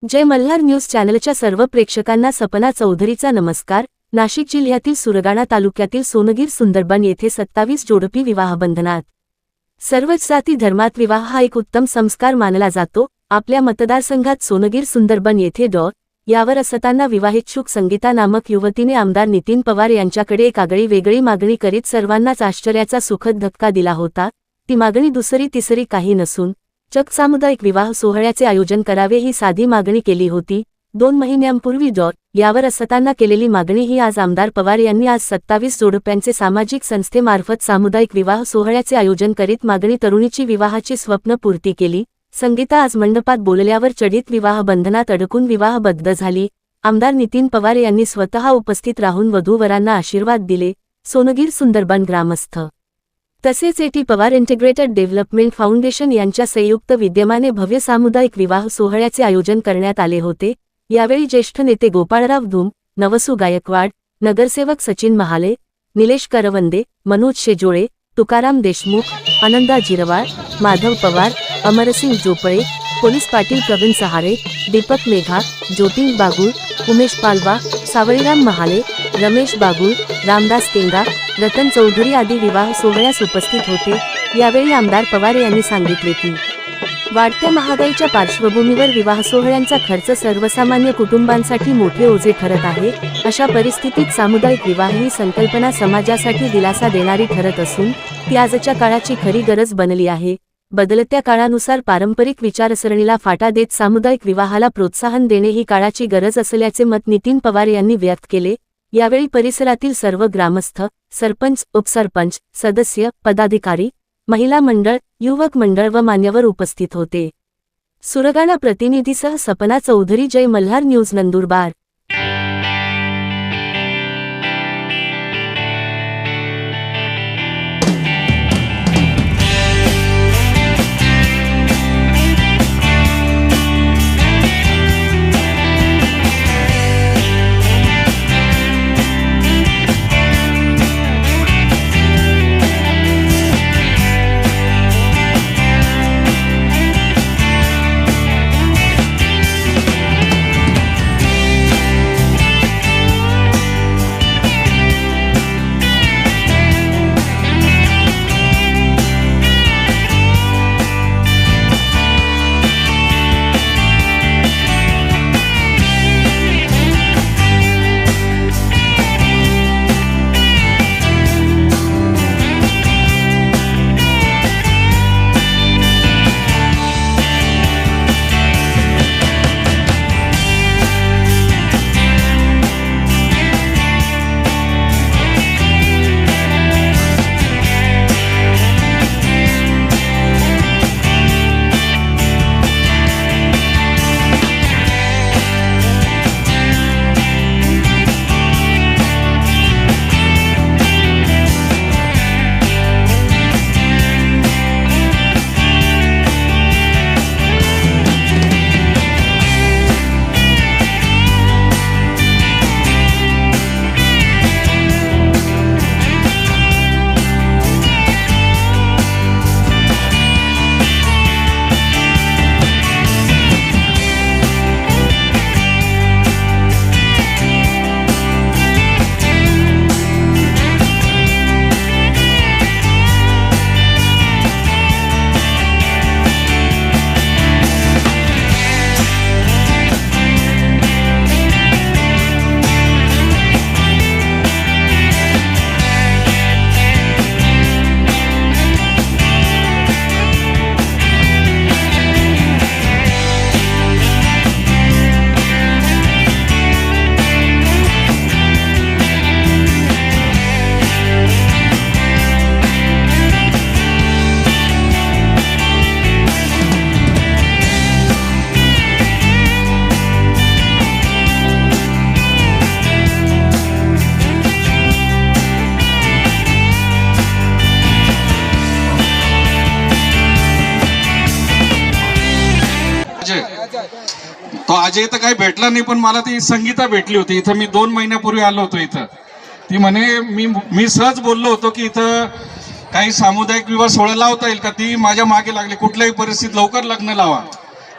जय Malhar news चॅनलच्या सर्व प्रेक्षकांना सपना चौधरीचा नमस्कार। नाशिक जिल्ह्यातील सुरगाणा तालुक्यातील सोनगीर सुंदरबन येथे 27 जोडपी विवाहबंधनात। सर्वच जाती धर्मात विवाह हा एक उत्तम संस्कार मानला जातो। आपल्या मतदारसंघात सोनगीर सुंदरबन येथे यावर असताना विवाहेच्छुक संगीता नामक युवतीने आमदार नितीन पवार यांच्याकडे एक आगळी वेगळी मागणी करीत सर्वांनाच आश्चर्याचा सुखद धक्का दिला होता। ती मागणी दुसरी तिसरी काही नसून चक सामुदायिक विवाह सोहळ्याचे आयोजन करावे ही साधी मागणी केली होती। 2 महिन्यांपूर्वी यावर असताना केलेली मागणी ही आज आमदार पवार यांनी आज 27 जोडप्यांचे सामाजिक संस्थेमार्फत सामुदायिक विवाह सोहळ्याचे आयोजन करीत मागणी तरुणीची विवाहाची स्वप्न पूर्ती केली। संगीता आज मंडपात बोलल्यावर चढीत विवाह बंधनात अडकून विवाहबद्ध झाली। आमदार नितीन पवार यांनी स्वतः उपस्थित राहून वधूवरांना आशीर्वाद दिले। सोनगीर सुंदरबन ग्रामस्थ तसेच eighty Pawar integrated development foundation यांच्या संयुक्त विद्यमाने भव्य सामुदायिक विवाह सोहळ्याचे आयोजन करण्यात आले होते। यावेळी ज्येष्ठ नेते गोपाळराव धूम, नवसू गायकवाड, नगरसेवक सचिन महाले, निलेश करवंदे, मनोज शेजोळे, तुकाराम देशमुख, आनंदा जिरवाळ, माधव पवार, अमरसिंग जोपळे, पोलीस पाटील प्रवीण सहारे, दीपक मेघा, ज्योतिंग बागुळ, उमेश पालवा, सावळीराम महाले, रमेश बागुळ, रामदास केंगा, रतन चौधरी आदी विवाह सोहळ्यास उपस्थित होते। यावेळी आमदार पवार यांनी सांगितले की वाढत्या महागाईच्या पार्श्वभूमीवर विवाह सोहळ्यांचा खर्च सर्वसामान्य कुटुंबांसाठी मोठे ओझे ठरत आहे। अशा परिस्थितीत सामुदायिक विवाह ही संकल्पना समाजासाठी दिलासा देणारी ठरत असून ती आजच्या काळाची खरी गरज बनली आहे। बदलत्या काळानुसार पारंपरिक विचारसरणीला फाटा देत सामुदायिक विवाहाला प्रोत्साहन देणे ही काळाची गरज असल्याचे मत नितीन पवार यांनी व्यक्त केले। यावेळी परिसरातील सर्व ग्रामस्थ, सरपंच, उपसरपंच, सदस्य, पदाधिकारी, महिला मंडळ, युवक मंडळ व मान्यवर उपस्थित होते। सुरगाणा प्रतिनिधीसह सपना चौधरी, जय मल्हार न्यूज, नंदुरबार। तो अजय तर काही भेटला नाही, पण मला ती संगीता भेटली होती इथं। मी 2 महिन्यापूर्वी आलो होतो इथं। ती म्हणे मी सहज बोललो होतो की इथं काही सामुदायिक विवाह सोहळा लावता येईल का, ती माझ्या मागे लागली. कुठल्याही परिस्थितीत लवकर लग्न लावा.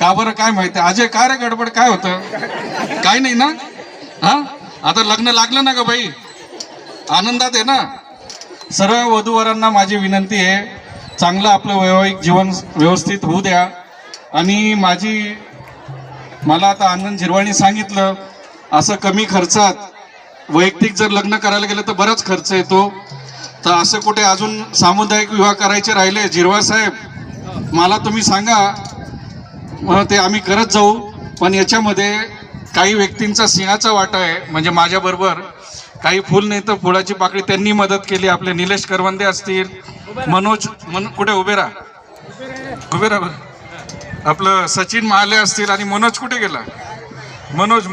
का बरं काय माहिती अजय, काय रे गडबड काय होतं? काय नाही ना? हा, आता लग्न लागलं ना ग बाई, आनंदात आहे ना? सर्व वधूवरांना माझी विनंती आहे, चांगलं आपलं वैवाहिक जीवन व्यवस्थित होऊ द्या. आणि मला आता आनंद झिरवाणी सांगितलं, असं कमी खर्चात वैयक्तिक जर लग्न करायला गेलं तर बराच खर्च येतो. तर असं कुठे अजून सामुदायिक विवाह करायचे राहिले झिरवा साहेब, मला तुम्ही सांगा, ते आम्ही करत जाऊ. पण याच्यामध्ये काही व्यक्तींचा सिंहाचा वाटा आहे. म्हणजे माझ्याबरोबर काही फुल नाही तर फुलाची पाकळी त्यांनी मदत केली. आपले निलेश करवंदे असतील, मनोज कुठे उभे राहा, आपलं सचिन महाले असतील, आणि मनोज कुठे गेला, मनोज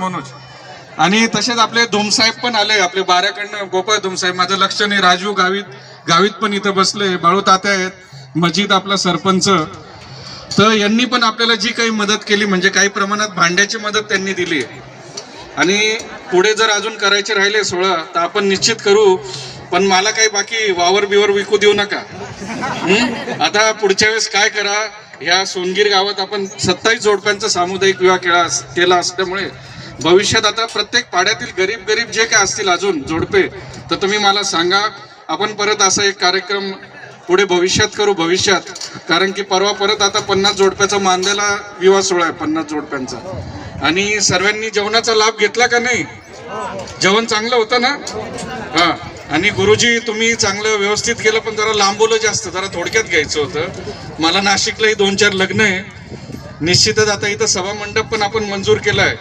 आणि तसेच आपले धुमसाहेब पण आले, आपले बाऱ्याकडनं गोपाळ धुमसाहेब, माझं लक्ष नाही. राजू गावित पण इथं बसले, बाळू तात्या आहेत, मजीद आपला सरपंच. तर यांनी पण आपल्याला जी काही मदत केली, म्हणजे काही प्रमाणात भांड्याची मदत त्यांनी दिली. आणि पुढे जर अजून करायचे राहिले सोहळा तर आपण निश्चित करू. पण मला काही बाकी वावर बिवर विकू देऊ नका. आता पुढच्या वेळेस काय करा, ह्या सोनगीर गावात आपण 27 जोडप्यांचा सामुदायिक विवाह केला असल्यामुळे भविष्यात आता प्रत्येक पाड्यातील गरीब जे काय असतील अजून जोडपे, तर तुम्ही मला सांगा, आपण परत असा एक कार्यक्रम पुढे भविष्यात करू. कारण की परवा परत आता 50 जोडप्याचा मानलेला विवाह सोहळा आहे, 50 जोडप्यांचा. आणि सर्वांनी जेवणाचा लाभ घेतला का नाही? जेवण चांगलं होतं ना? हा. आणि गुरुजी तुम्ही चांगलं व्यवस्थित केलं, पण जरा लांबवलं जास्त, जरा थोडक्यात घ्यायचं होतं. मला नाशिकलाही 2-4 लग्न आहे. निश्चितच आता इथं सभा मंडप पण आपण मंजूर केलाय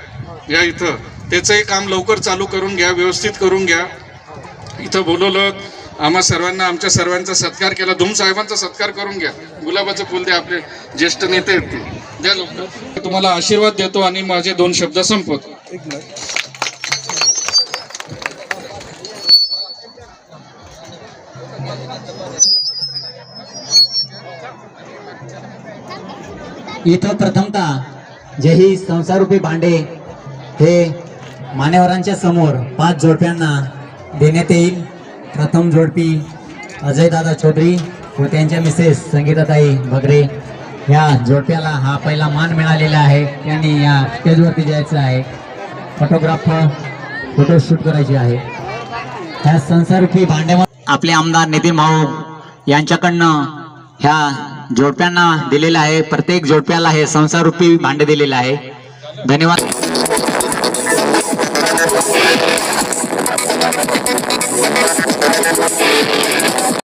या इथं, त्याचंही काम लवकर चालू करून घ्या, व्यवस्थित करून घ्या. इथं बोलवलं, आमच्या सर्वांचा सत्कार केला. धुम साहेबांचा सत्कार करून घ्या, गुलाबाचं फुल द्या, आपले ज्येष्ठ नेते आहेत ते द्या लवकर. तुम्हाला आशीर्वाद देतो आणि माझे 2 शब्द संपवतो. इथं प्रथमतः जे ही संसारूपी भांडे हे मान्यवरांच्या समोर 5 जोडप्यांना देण्यात येईल. प्रथम जोडपी अजयदादा चौधरी व त्यांच्या मिसेस संगीताताई भगरे, या जोडप्याला हा पहिला मान मिळालेला आहे. त्यांनी या स्टेजवरती जायचं आहे, फोटोग्राफर फोटोशूट करायची आहे. ह्या संसारूपी भांड्यामध्ये आपले आमदार नितीन भाऊ यांच्याकडनं ह्या जोडप्यांना दिलेलं आहे. प्रत्येक जोडप्याला हे संसारूपी भांडे दिलेलं आहे. धन्यवाद.